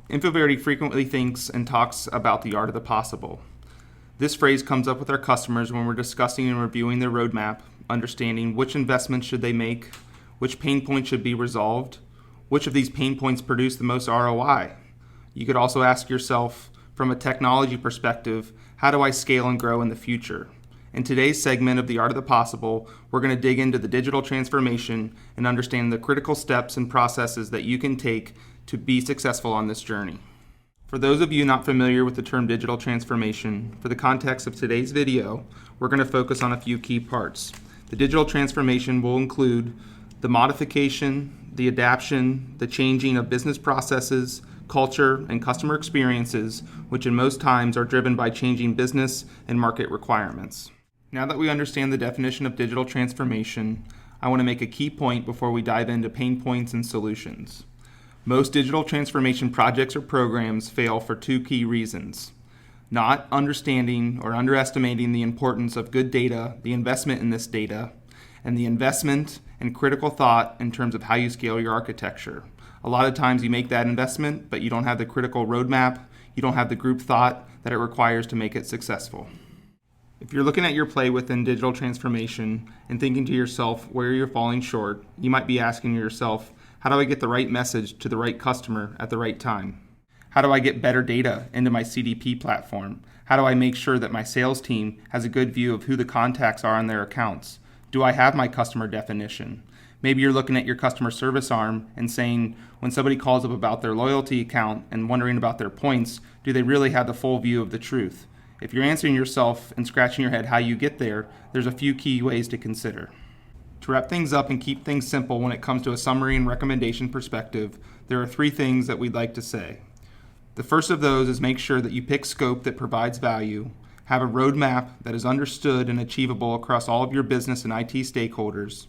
Infoverity frequently thinks and talks about the art of the possible. This phrase comes up with our customers when we're discussing and reviewing their roadmap, understanding which investments should they make, which pain points should be resolved, which of these pain points produce the most ROI. You could also ask yourself, from a technology perspective, how do I scale and grow in the future? In today's segment of The Art of the Possible, we're going to dig into the digital transformation and understand the critical steps and processes that you can take to be successful on this journey. For those of you not familiar with the term digital transformation, for the context of today's video, we're going to focus on a few key parts. The digital transformation will include the modification, the adaptation, the changing of business processes, culture, and customer experiences, which in most times are driven by changing business and market requirements. Now that we understand the definition of digital transformation, I want to make a key point before we dive into pain points and solutions. Most digital transformation projects or programs fail for two key reasons: not understanding or underestimating the importance of good data, the investment in this data, and the investment and critical thought in terms of how you scale your architecture. A lot of times you make that investment, but you don't have the critical roadmap, you don't have the group thought that it requires to make it successful. If you're looking at your play within digital transformation and thinking to yourself where you're falling short, you might be asking yourself, how do I get the right message to the right customer at the right time? How do I get better data into my CDP platform? How do I make sure that my sales team has a good view of who the contacts are on their accounts? Do I have my customer definition? Maybe you're looking at your customer service arm and saying, when somebody calls up about their loyalty account and wondering about their points, do they really have the full view of the truth? If you're answering yourself and scratching your head how you get there, there's a few key ways to consider. To wrap things up and keep things simple when it comes to a summary and recommendation perspective, there are three things that we'd like to say. The first of those is make sure that you pick scope that provides value, have a roadmap that is understood and achievable across all of your business and IT stakeholders.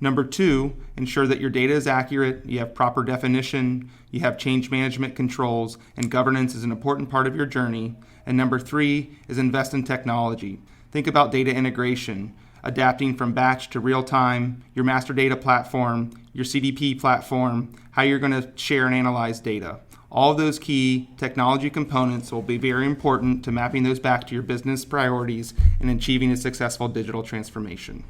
Number two, ensure that your data is accurate, you have proper definition, you have change management controls, and governance is an important part of your journey. And number three is invest in technology. Think about data integration, adapting from batch to real time, your master data platform, your CDP platform, how you're going to share and analyze data. All of those key technology components will be very important to mapping those back to your business priorities and achieving a successful digital transformation.